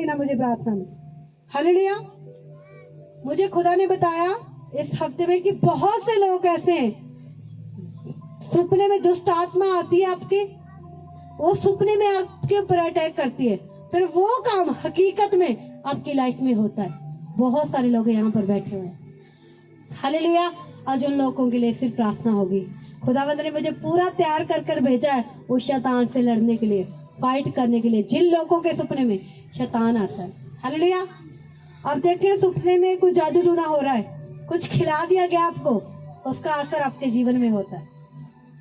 लेना मुझे प्रार्थना में। हालेलुया। मुझे खुदा ने बताया इस हफ्ते में कि बहुत से लोग ऐसे हैं, सपने में दुष्ट आत्मा आती है आपके, वो सपने में आपके ऊपर अटैक करती है, फिर वो काम हकीकत में आपकी लाइफ में होता है। बहुत सारे लोग यहाँ पर बैठे हुए हैं। हालेलुया। आज उन लोगों के लिए सिर्फ प्रार्थना होगी। खुदावंद ने मुझे पूरा तैयार कर कर भेजा है उस शैतान से लड़ने के लिए, फाइट करने के लिए, जिन लोगों के सपने में शैतान आता है। हालेलुया। अब देखिए सपने में कुछ जादू टूना हो रहा है, कुछ खिला दिया गया आपको, उसका असर आपके जीवन में होता है।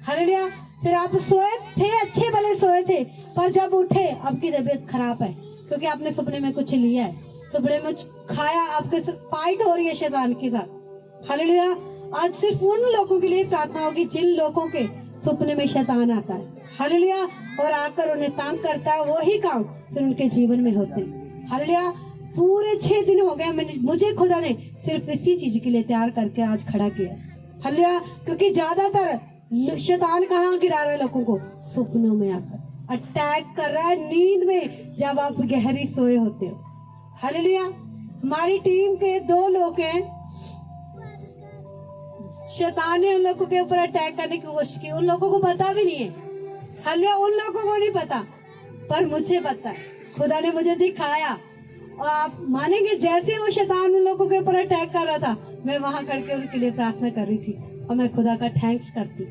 हालेलुया। फिर आप सोए थे, अच्छे भले सोए थे, पर जब उठे आपकी तबीयत खराब है क्योंकि आपने सपने में कुछ लिया है, सपने में खाया, आपके साथ फाइट हो रही है शैतान के साथ। हालेलुया। आज सिर्फ उन लोगों के लिए प्रार्थना होगी जिन लोगों के सपने में शैतान आता है। हालेलुया। और आकर उन्हें तंग करता है, वही काम फिर उनके जीवन में होते हैं। हालेलुया। पूरे 6 दिन हो गए मुझे खुदा ने सिर्फ इसी चीज के लिए तैयार करके आज खड़ा किया। हालेलुया। क्योंकि ज्यादातर शैतान कहाँ गिरा रहा है लोगों को? सपनों में आकर अटैक कर रहा है, नींद में, जब आप गहरी सोए होते हो। हालेलुया। हमारी टीम के 2 लोग हैं, शैतान ने उन लोगों के ऊपर अटैक करने की कोशिश की, उन लोगों को पता भी नहीं है। हालेलुया। उन लोगों को नहीं पता, पर मुझे पता है, खुदा ने मुझे दिखाया। और आप मानेंगे, जैसे वो शैतान उन लोगों के ऊपर अटैक कर रहा था, मैं वहां करके उनके लिए प्रार्थना कर रही थी और मैं खुदा का थैंक्स करती।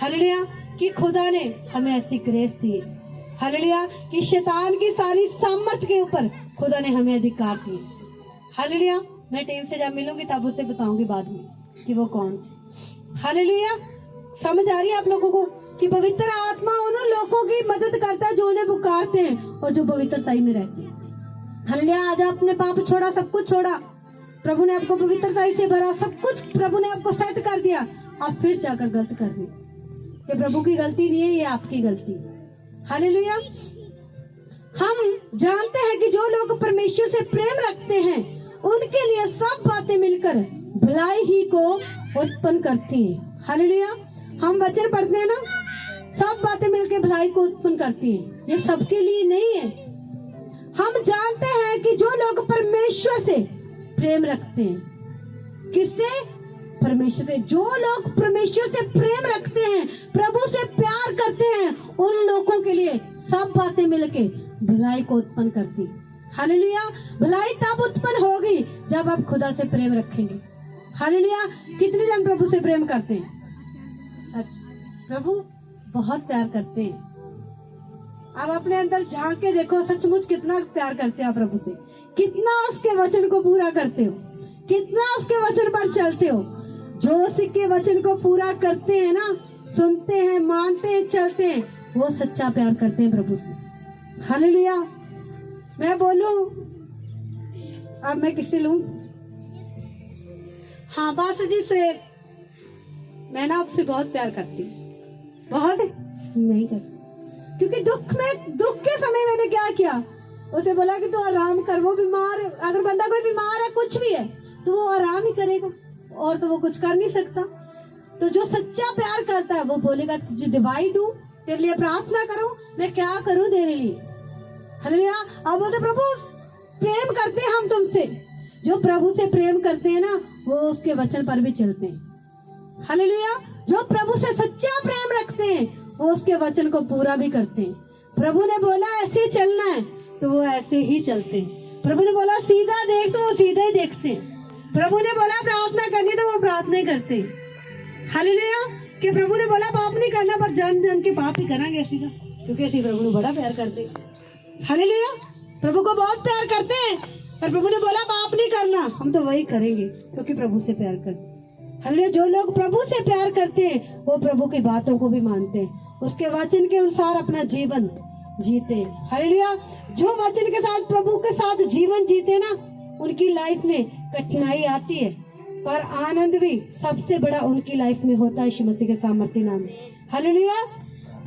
हालेलुया। कि खुदा ने हमें ऐसी ग्रेस दी है। हालेलुया। कि शैतान की सारी सामर्थ के ऊपर खुदा ने हमें अधिकार दिए। हालेलुया। मैं टीम से जब मिलूंगी तब उसे बताऊंगी बाद में कि वो कौन। हालेलुया। समझ आ रही है आप लोगों को कि पवित्र आत्मा उन लोगों की मदद करता है जो उन्हें पुकारते हैं और जो पवित्रताई में रहते हैं। हालेलुया। आज आपने पाप छोड़ा, सब कुछ छोड़ा, प्रभु ने आपको पवित्रताई से भरा, सब कुछ प्रभु ने आपको सेट कर दिया, आप फिर जाकर गलत कर रहे हो। ये प्रभु की गलती नहीं है, ये आपकी गलती। हालेलुया। हम जानते हैं कि जो लोग परमेश्वर से प्रेम रखते हैं उनके लिए सब बातें मिलकर भलाई ही को उत्पन्न करती हैं। हालेलुया। हम वचन पढ़ते हैं ना, सब बातें मिलकर भलाई को उत्पन्न करती हैं। ये सबके लिए नहीं है। हम जानते हैं कि जो लोग परमेश्वर से प्रेम रखते हैं, किससे? परमेश्वर से। जो लोग परमेश्वर से प्रेम रखते हैं, प्रभु से प्यार करते हैं, उन लोगों के लिए सब बातें मिलके भलाई को उत्पन्न करती। हालेलुया। भलाई तब उत्पन्न होगी जब आप खुदा से प्रेम रखेंगे। हालेलुया। कितने जन प्रभु से प्रेम करते हैं? सच, प्रभु बहुत प्यार करते हैं। अब अपने अंदर झांक के देखो, सचमुच कितना प्यार करते हो प्रभु से, कितना उसके वचन को पूरा करते हो, कितना उसके वचन पर चलते हो। जो उसके वचन को पूरा करते हैं ना, सुनते हैं, मानते हैं, चलते हैं, वो सच्चा प्यार करते हैं प्रभु से। हालेलुया। मैं बोलूं, अब मैं किससे लूं? हाँ, बास जी से। मैं ना आपसे बहुत प्यार करती हूँ, बहुत नहीं करती, क्योंकि दुख के समय मैंने क्या किया, उसे बोला कि तू आराम कर। वो बीमार, अगर बंदा कोई बीमार है, कुछ भी है, तो वो आराम ही करेगा, और तो वो कुछ कर नहीं सकता। तो जो सच्चा प्यार करता है वो बोलेगा तुझे दवाई दूं, तेरे लिए प्रार्थना करूं, मैं क्या करूं तेरे लिए। हालेलुया। अब वो तो प्रभु प्रेम करते हैं हम तुमसे। जो प्रभु से प्रेम करते हैं ना, वो उसके वचन पर भी चलते हैं। हालेलुया। जो प्रभु से सच्चा प्रेम रखते हैं, वो उसके वचन को पूरा भी करते हैं। प्रभु ने बोला ऐसे चलना है, तो वो ऐसे ही चलते हैं। प्रभु ने बोला सीधा देख, तो वो सीधा ही देखते हैं। प्रभु ने बोला प्रार्थना करनी, तो वो प्रार्थना करते हैं। हालेलुया। कि प्रभु ने बोला पाप नहीं करना, पर जान जान के पाप ही करांगे सीधा, क्योंकि ऐसे प्रभु ने बड़ा प्यार करते हैं। हालेलुया। प्रभु को बहुत प्यार करते हैं, पर प्रभु ने बोला पाप नहीं करना, हम तो वही करेंगे क्योंकि प्रभु से प्यार करते हैं। हालेलुया। जो लोग प्रभु से प्यार करते हैं वो प्रभु की बातों को भी मानते हैं, उसके वचन के अनुसार अपना जीवन जीते हैं। हालेलुया। जो वचन के साथ, प्रभु के साथ जीवन जीते ना, उनकी लाइफ में कठिनाई आती है, पर आनंद भी सबसे बड़ा उनकी लाइफ में होता है, यीशु मसीह के सामर्थ्य नाम में। हालेलुया।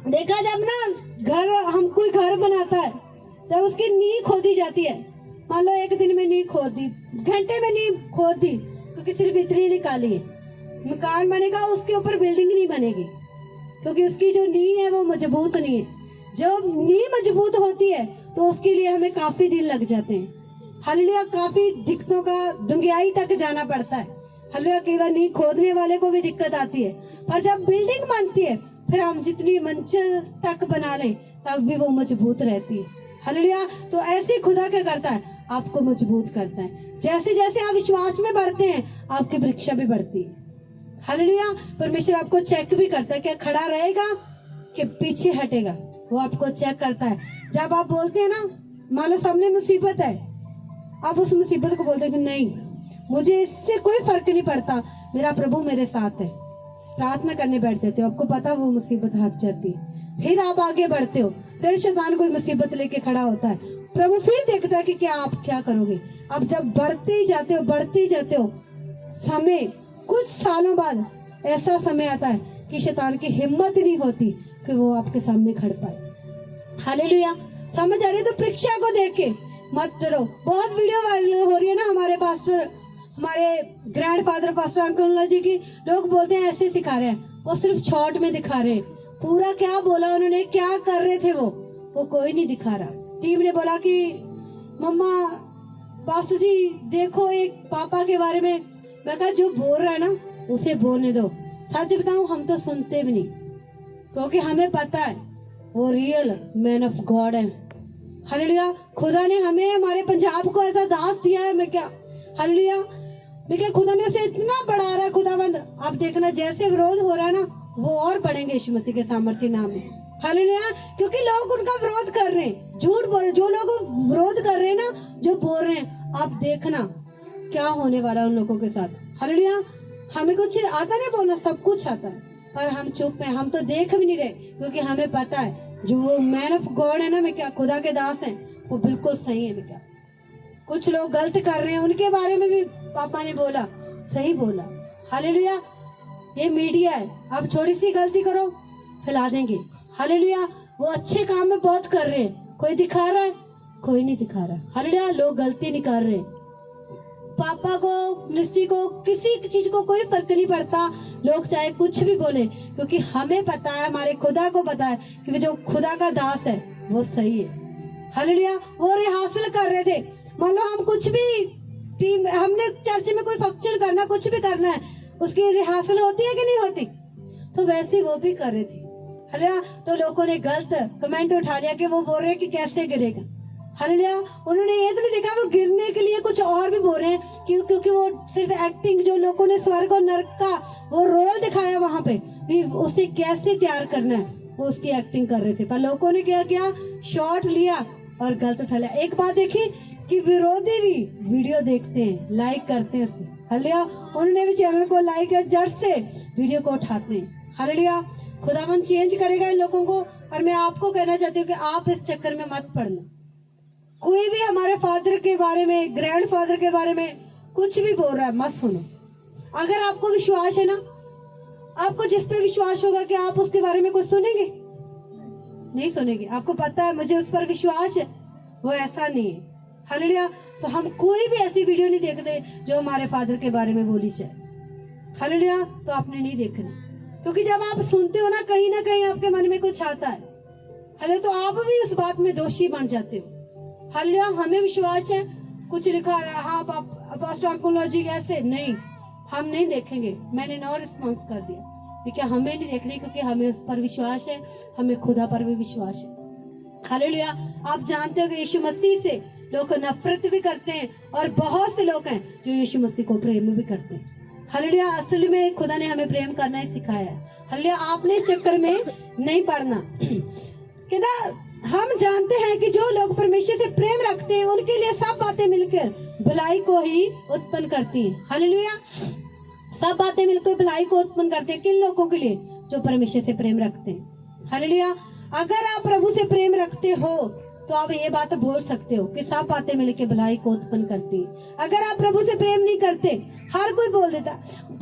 देखा, जब ना हम कोई घर बनाता है, जब उसकी नींव खोदी जाती है, मान लो 1 दिन में नींव खोद दी, घंटे में नींव खोद दी, क्योंकि सिर्फ इतनी निकाली है, मकान बनेगा, उसके ऊपर बिल्डिंग नहीं बनेगी, क्योंकि उसकी जो नींव है वो मजबूत नहीं है। जब नींव मजबूत होती है तो तो उसके लिए हमें काफी दिन लग जाते हैं। हालेलुया, काफी दिक्कतों का डुंगियाई तक जाना पड़ता है। हालेलुया, कई बार नींव खोदने वाले को भी दिक्कत आती है, पर जब बिल्डिंग बनती है फिर हम जितनी मंजिल तक बना लें तब भी वो मजबूत रहती है। हालेलुया, तो ऐसे खुदा क्या करता है, आपको मजबूत करता है। जैसे जैसे आप विश्वास में बढ़ते हैं आपकी परीक्षा भी बढ़ती है। हालेलुया, परमेश्वर आपको चेक भी करता है, क्या खड़ा रहेगा कि पीछे हटेगा, वो आपको चेक करता है। जब आप बोलते हैं ना, मान लो सामने मुसीबत है, आप उस मुसीबत को बोलते हैं कि नहीं, मुझे इससे कोई फर्क नहीं पड़ता, मेरा प्रभु मेरे साथ है, प्रार्थना करने बैठ जाते हो, आपको पता वो मुसीबत हट जाती है। फिर आप आगे बढ़ते हो, फिर शैतान कोई मुसीबत लेके खड़ा होता है, प्रभु फिर देखता है कि क्या आप क्या करोगे। अब जब बढ़ते ही जाते हो, समय कुछ सालों बाद ऐसा समय आता है कि शैतान की हिम्मत नहीं होती कि वो आपके सामने खड़ पाए। हालेलुया, समझ आ रही है? तो परीक्षा को देख के मत डरो। बहुत वीडियो वायरल हो रही है ना, हमारे ग्रैंड फादर पास्टर अंकल जी की, लोग बोलते हैं ऐसे सिखा रहे हैं, वो सिर्फ शॉर्ट में दिखा रहे हैं। पूरा क्या बोला उन्होंने, क्या कर रहे थे वो कोई नहीं दिखा रहा। टीम ने बोला कि मम्मा पास्टर जी देखो एक पापा के बारे में, मैं कहा जो बोल रहा है ना उसे बोलने दो। सच बताऊं, हम तो सुनते भी नहीं, क्योंकि हमें पता है वो रियल मैन ऑफ गॉड है। हालेलुया, खुदा ने हमें हमारे पंजाब को ऐसा दास दिया है। मैं क्या हालेलुया, मैं क्या खुदा ने उसे इतना बढ़ा रहा है खुदावंद। आप देखना जैसे विरोध हो रहा है ना, वो और बढ़ेंगे यीशु मसीह के सामर्थ्य नाम में। हालेलुया, क्योंकि लोग उनका विरोध कर रहे हैं, झूठ बोल रहे, जो लोग विरोध कर रहे हैं ना, जो बोल रहे हैं, आप देखना क्या होने वाला है उन लोगों के साथ। हालेलुया, हमें कुछ आता नहीं बोलना, सब कुछ आता है, पर हम चुप हैं, हम तो देख भी नहीं रहे, क्योंकि हमें पता है जो वो मैन ऑफ गॉड है ना, मैं क्या खुदा के दास हैं, वो बिल्कुल सही है। मैं क्या कुछ लोग गलत कर रहे हैं, उनके बारे में भी पापा ने बोला, सही बोला। हालेलुया, ये मीडिया है, आप छोटी सी गलती करो फैला देंगे। हालेलुया, वो अच्छे काम में बहुत कर रहे हैं, कोई दिखा रहा है, कोई नहीं दिखा रहा। हालेलुया, लोग गलती नहीं कर रहे, पापा को मिनिस्ट्री को किसी चीज को कोई फर्क नहीं पड़ता, लोग चाहे कुछ भी बोले, क्योंकि हमें पता है, हमारे खुदा को पता है कि जो खुदा का दास है वो सही है। हालेलुया, वो रिहर्सल कर रहे थे, मान लो हम कुछ भी टीम, हमने चर्च में कोई फंक्शन करना, कुछ भी करना है, उसकी रिहर्सल होती है कि नहीं होती, तो वैसे वो भी कर रहे थे। हालेलुया, तो लोगों ने गलत कमेंट उठा लिया कि वो बोल रहे कि कैसे गिरेगा। हालेलुया, उन्होंने ये तो नहीं देखा वो गिरने के लिए कुछ और भी बोल रहे हैं, क्योंकि वो सिर्फ एक्टिंग, जो लोगों ने स्वर्ग और नरक का वो रोल दिखाया वहां पे, उसे कैसे तैयार करना है, वो उसकी एक्टिंग कर रहे थे। पर लोगों ने क्या किया, शॉट लिया और गलत उठा लिया। एक बात देखी कि विरोधी भी वीडियो देखते हैं, लाइक करते हैं उसे। हालेलुया, उन्होंने भी चैनल को लाइक जड़ से वीडियो को उठाते हैं। हालेलुया, खुदावन चेंज करेगा इन लोगों को। और मैं आपको कहना चाहती हूँ कि आप इस चक्कर में मत पड़ना। कोई भी हमारे फादर के बारे में, ग्रैंड फादर के बारे में कुछ भी बोल रहा है, मत सुनो। अगर आपको विश्वास है ना, आपको जिस पे विश्वास होगा कि आप उसके बारे में कुछ सुनेंगे, नहीं सुनेंगे। आपको पता है मुझे उस पर विश्वास है, वो ऐसा नहीं है। हालेलुया, तो हम कोई भी ऐसी वीडियो नहीं देखते जो हमारे फादर के बारे में बोली जाए। हालेलुया, तो आपने नहीं देखना, क्योंकि जब आप सुनते हो ना कहीं आपके मन में कुछ आता है, हालेलुया, तो आप भी उस बात में दोषी बन जाते हो। हालेलुया, हमें विश्वास है, कुछ लिखा रहा, हाँ पास्टर अंकुल जी ऐसे नहीं, हम नहीं देखेंगे। मैंने नो रिस्पॉन्स कर दिया, क्योंकि हमें नहीं देखने, क्योंकि हमें उस पर विश्वास है, हमें खुदा पर भी विश्वास है। हालेलुया, आप जानते हो कि यीशु मसीह से लोग नफरत भी करते हैं, और बहुत से लोग हैं जो यीशु मसीह को प्रेम भी करते हैं। हालेलुया, असल में खुदा ने हमें प्रेम करना ही सिखाया है। हालेलुया, आपने इस चक्कर में नहीं पड़ना। कहता हम जानते हैं कि जो लोग परमेश्वर से प्रेम रखते हैं उनके लिए सब बातें मिलकर भलाई को ही उत्पन्न करती हैं। हालेलुया, सब बातें मिलकर भलाई को उत्पन्न करते हैं। किन लोगों के लिए? जो परमेश्वर से प्रेम रखते हैं। हालेलुया, अगर आप प्रभु से प्रेम रखते हो तो आप ये बात बोल सकते हो कि सब बातें मिलकर भलाई को उत्पन्न करती है। अगर आप प्रभु से प्रेम नहीं करते, हर कोई बोल देता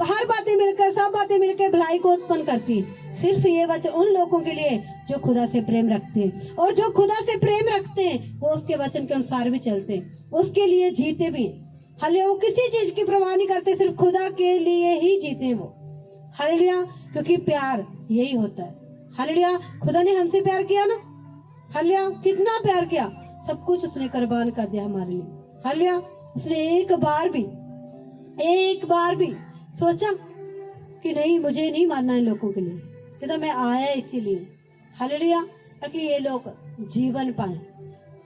हर बातें मिलकर, सब बातें मिलकर भलाई को उत्पन्न करती है। सिर्फ ये वचन उन लोगों के लिए जो खुदा से प्रेम रखते हैं, और जो खुदा से प्रेम रखते हैं वो उसके वचन के अनुसार भी चलते हैं, उसके लिए जीते भी। हालेलुया, वो किसी चीज की परवाह नहीं करते, सिर्फ खुदा के लिए ही जीते हैं वो। हालेलुया, क्योंकि प्यार यही होता है। हालेलुया, खुदा ने हमसे प्यार किया ना। हालेलुया, कितना प्यार किया। सब कुछ उसने कुर्बान कर दिया हमारे लिए। हालेलुया। उसने एक बार भी सोचा कि नहीं मुझे नहीं मारना इन लोगों के लिए, कहता मैं आया इसीलिए। हालेलुया। ताकि ये लोग जीवन पाए,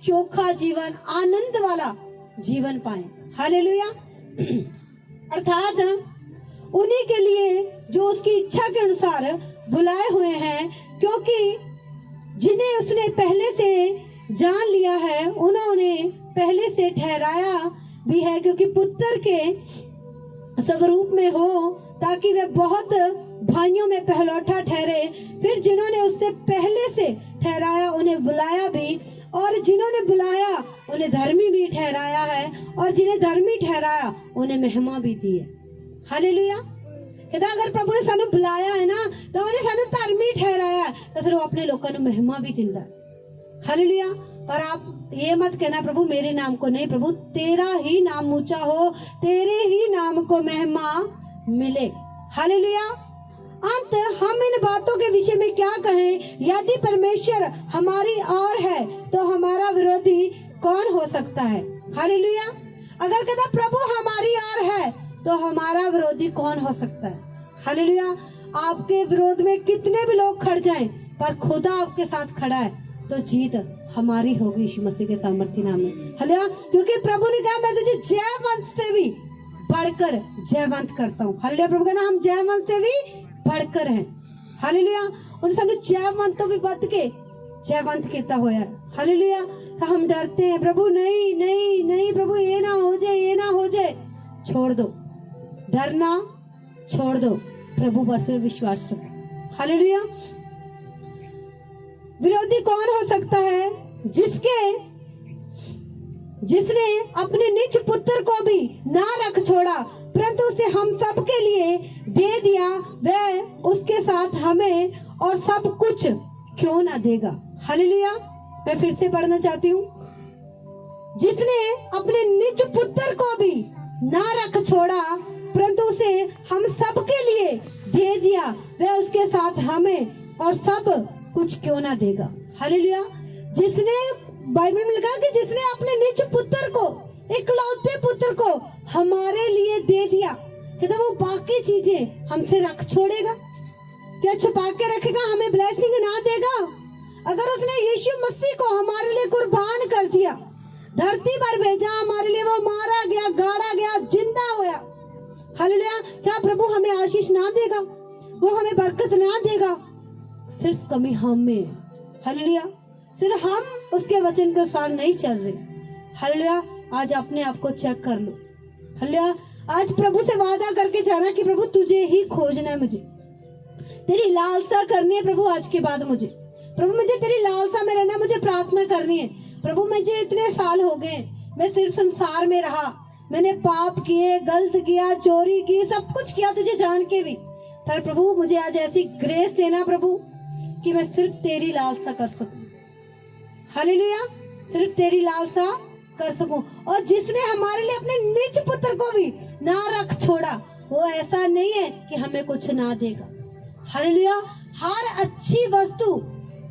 चोखा जीवन, आनंद वाला जीवन पाए। हालेलुया। अर्थात उन्हीं के लिए जो उसकी इच्छा के अनुसार बुलाए हुए हैं, क्योंकि जिन्हें उसने पहले से जान लिया है उन्होंने पहले से ठहराया भी है, क्योंकि पुत्र के स्वरूप में हो, ताकि वे बहुत भाइयों में पहलौठा ठहरे। फिर जिन्होंने उससे पहले से ठहराया उन्हें बुलाया भी, और जिन्होंने बुलाया उन्हें धर्मी भी ठहराया है, और जिन्हें धर्मी ठहराया उन्हें महिमा भी दी है। हालेलुया। कहता अगर प्रभु ने सानू बुलाया है ना, तो उन्हें सानू धर्मी ठहराया है, तो फिर वो अपने लोगों को महिमा भी दिंदा है। हालेलुया। पर आप ये मत कहना प्रभु मेरे नाम को नहीं, प्रभु तेरा ही नाम ऊंचा हो, तेरे ही नाम को महिमा मिले। हालेलुया। अंत हम इन बातों के विषय में क्या कहें? यदि परमेश्वर हमारी ओर है तो हमारा विरोधी कौन हो सकता है? हालेलुया। अगर कहता प्रभु हमारी ओर है तो हमारा विरोधी कौन हो सकता है? हालेलुया। आपके विरोध में कितने भी लोग खड़ जाएं, पर खुदा आपके साथ खड़ा है तो जीत हमारी होगी यीशु मसीह के सामर्थी नाम में। हालेलुया। क्योंकि प्रभु ने कहा मैं तुझे जयवंत से भी बढ़कर जयवंत करता हूँ। हालेलुया। प्रभु कहना हम जयवंत से भी बढ़कर हैं। हालेलुया। उन सानू जयवंत तो भी बद के जयवंत कहता होया। हालेलुया। तो हम डरते हैं प्रभु नहीं नहीं नहीं प्रभु ये ना हो जाए, ये ना हो जाए। छोड़ दो, डरना छोड़ दो, प्रभु पर से विश्वास रखो। हालेलुया। विरोधी कौन हो सकता है? जिसने अपने निज पुत्र को भी ना रख छोड़ा, परंतु उसे हम सब के लिए दे दिया, वह उसके साथ हमें और सब कुछ क्यों ना देगा। हालेलुया। मैं फिर से पढ़ना चाहती हूँ। जिसने अपने निज पुत्र को भी ना रख छोड़ा, परंतु उसे हम सब के लिए दे दिया, वह उसके साथ हमें और सब कुछ क्यों ना देगा। हालेलुया। जिसने, बाइबल में लिखा कि जिसने अपने निज पुत्र को, इकलौते पुत्र को हमारे लिए दे दिया, कहता वो बाकी चीजें हमसे रख छोड़ेगा क्या? छुपा के रखेगा? हमें ब्लेसिंग ना देगा? अगर उसने यीशु मसीह को हमारे लिए कुर्बान कर दिया, धरती पर भेजा, हमारे लिए वो मारा गया, गाड़ा गया, जिंदा होया। हालेलुया। क्या प्रभु हमें आशीष ना देगा? वो हमें बरकत ना देगा? सिर्फ कमी हम में। हालेलुया। सिर्फ हम उसके वचन के अनुसार नहीं चल रहे। हालेलुया। आज अपने आप को चेक कर लो। हालेलुया। आज प्रभु से वादा करके जाना कि प्रभु तुझे ही खोजना है, मुझे तेरी लालसा करनी है। प्रभु आज के बाद प्रभु मुझे तेरी लालसा में रहना, मुझे प्रार्थना करनी है। प्रभु मुझे इतने साल हो गए, मैं सिर्फ संसार में रहा, मैंने पाप किए, गलत किया, चोरी की, सब कुछ किया तुझे जान के भी, पर प्रभु मुझे आज ऐसी ग्रेस देना प्रभु कि मैं सिर्फ तेरी लालसा कर सकूं। हालेलुया। सिर्फ तेरी लालसा कर सकूं। और जिसने हमारे लिए अपने निज पुत्र को भी ना रख छोड़ा, वो ऐसा नहीं है कि हमें कुछ ना देगा। हालेलुया। हर अच्छी वस्तु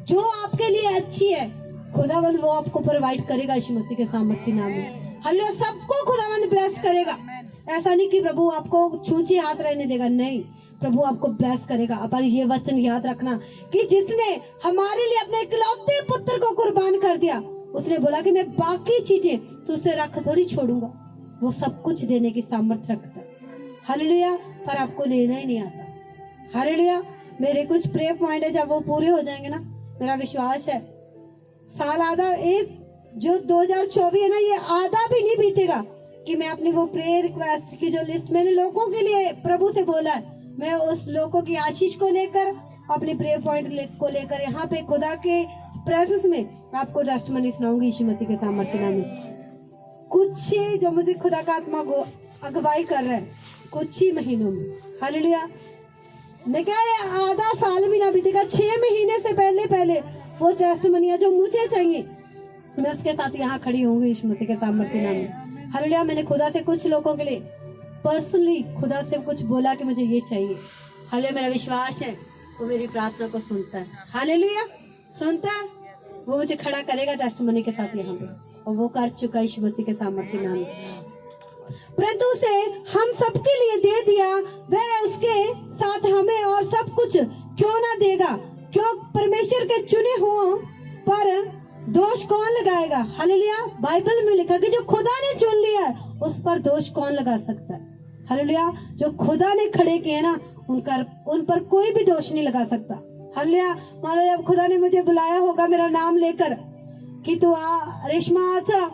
जो आपके लिए अच्छी है, खुदावंद वो आपको प्रोवाइड करेगा यीशु मसीह के सामर्थी नाम में। हालेलुया। सबको खुदावंद ब्लेस करेगा। ऐसा नहीं कि प्रभु आपको छूछे हाथ रहने देगा, नहीं, प्रभु आपको ब्लेस करेगा। पर ये वचन याद रखना कि जिसने हमारे लिए अपने इकलौते पुत्र को कुर्बान कर दिया, उसने बोला कि मैं बाकी चीजें तुझसे रख थोड़ी छोड़ूंगा। वो सब कुछ देने की सामर्थ्य रखता है। हालेलुया। पर आपको लेना ही नहीं आता। हालेलुया। मेरे कुछ प्रेयर पॉइंट है, जब वो पूरे हो जाएंगे ना, मेरा विश्वास है साल आधा, एक जो 2024 है ना, ये आधा भी नहीं बीतेगा कि मैं अपनी वो प्रेयर रिक्वेस्ट की जो लिस्ट मैंने लोगों के लिए प्रभु से बोला है, मैं उस लोगों की आशीष को लेकर, अपनी प्रेयर पॉइंट को लेकर यहाँ पे खुदा के प्रेजेंस में आपको टेस्टिमनी सुनाऊंगी यीशु मसीह के सामर्थ्य नाम में। कुछ ही जो मुझे खुदा का आत्मा को अगुवाई कर रहा है कुछ ही महीनों में। हालेलुया। मैं क्या आधा साल भी ना बीतेगा, 6 महीने से पहले वो टेस्टिमनियां जो मुझे चाहिए, मैं उसके साथ यहाँ खड़ी होंगी यीशु मसीह के सामर्थ्य नाम में। हालेलुया। मैंने खुदा से कुछ लोगों के लिए पर्सनली खुदा से कुछ बोला कि मुझे ये चाहिए। हालेलुया। मेरा विश्वास है वो मेरी प्रार्थना को सुनता है। हालेलुया। सुनता है, वो मुझे खड़ा करेगा टेस्टिमनी के साथ यहाँ पे, और वो कर चुका यीशु मसीह के सामर्थ्य नाम में। परंतु उसे हम सबके लिए दे दिया, वह उसके साथ हमें और सब कुछ क्यों ना देगा। क्यों परमेश्वर के चुने हुओं पर दोष कौन लगाएगा। हालेलुया। बाइबल में लिखा कि जो खुदा ने चुन लिया है उस पर दोष कौन लगा सकता है। हालेलुया। जो खुदा ने खड़े किए ना उन पर कोई भी दोष नहीं लगा सकता। हालेलुया। मान लो जब खुदा ने मुझे बुलाया होगा मेरा नाम लेकर कि तू आ रेशमा आजा,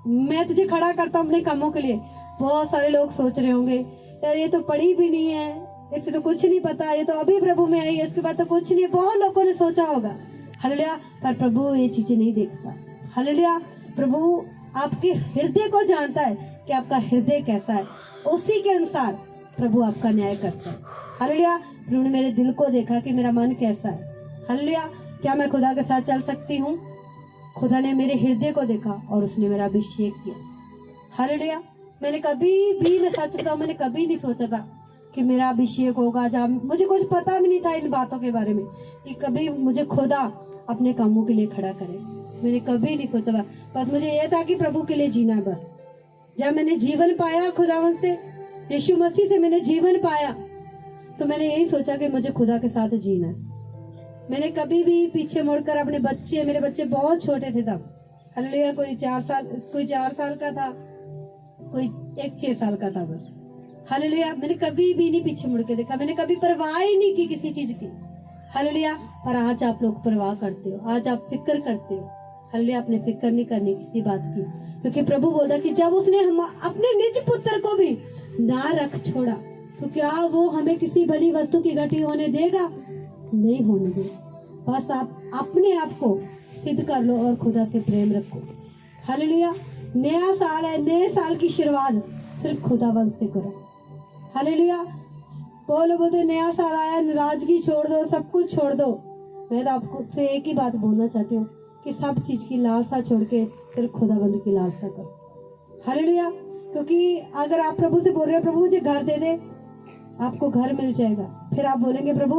मैं तुझे खड़ा करता हूँ अपने कामों के लिए, बहुत सारे लोग सोच रहे होंगे यार ये तो पढ़ी भी नहीं है, इससे तो कुछ नहीं पता, ये तो अभी प्रभु में आई है, इसके बाद तो कुछ नहीं है। बहुत लोगों ने सोचा होगा। हालेलुया। पर प्रभु ये चीजें नहीं देखता। हालेलुया। प्रभु आपके हृदय को जानता है कि आपका हृदय कैसा है, उसी के अनुसार प्रभु आपका न्याय करता है। हालेलुया। प्रभु ने मेरे दिल को देखा कि मेरा मन कैसा है। हालेलुया। क्या मैं खुदा के साथ चल सकती हूँ। खुदा ने मेरे हृदय को देखा और उसने मेरा अभिषेक किया। हालेलुया। मैंने कभी भी, मैं सच बताऊं, मैंने कभी नहीं सोचा था कि मेरा अभिषेक होगा। जब मुझे कुछ पता भी नहीं था इन बातों के बारे में कि कभी मुझे खुदा अपने कामों के लिए खड़ा करे, मैंने कभी नहीं सोचा था। बस मुझे यह था कि प्रभु के लिए जीना है। बस जब मैंने जीवन पाया खुदावन से, यीशु मसीह से मैंने जीवन पाया, तो मैंने यही सोचा कि मुझे खुदा के साथ जीना है। मैंने कभी भी पीछे मुड़कर अपने बच्चे, मेरे बच्चे बहुत छोटे थे तब। हालेलुया। कोई 4 साल का था, कोई 6 साल का था बस। हालेलुया। मैंने कभी भी नहीं पीछे मुड़ के देखा, मैंने कभी परवाह ही नहीं की किसी चीज की। हालेलुया। पर आज आप लोग परवाह करते हो, आज आप फिक्र करते हो। हालेलुया। आपने फिक्र नहीं करनी किसी बात की, क्योंकि प्रभु बोला कि जब उसने हम अपने निज पुत्र को भी ना रख छोड़ा तो क्या वो हमें किसी भली वस्तु की घटी होने देगा। नहीं होने देगा। बस आप अपने आप को सिद्ध कर लो और खुदा से प्रेम रखो। हालेलुया। नया साल है, नए साल की शुरुआत सिर्फ खुदावंद से करो। हालेलुया। बोलते नया साल आया, नाराजगी छोड़ दो, सब कुछ छोड़ दो। मैं तो आपको से एक ही बात बोलना चाहती हूँ कि सब चीज की लालसा छोड़ के सिर्फ खुदावंद की लालसा करो। हालेलुया। क्योंकि अगर आप प्रभु से बोल रहे हो प्रभु मुझे घर दे दे, आपको घर मिल जाएगा। फिर आप बोलेंगे प्रभु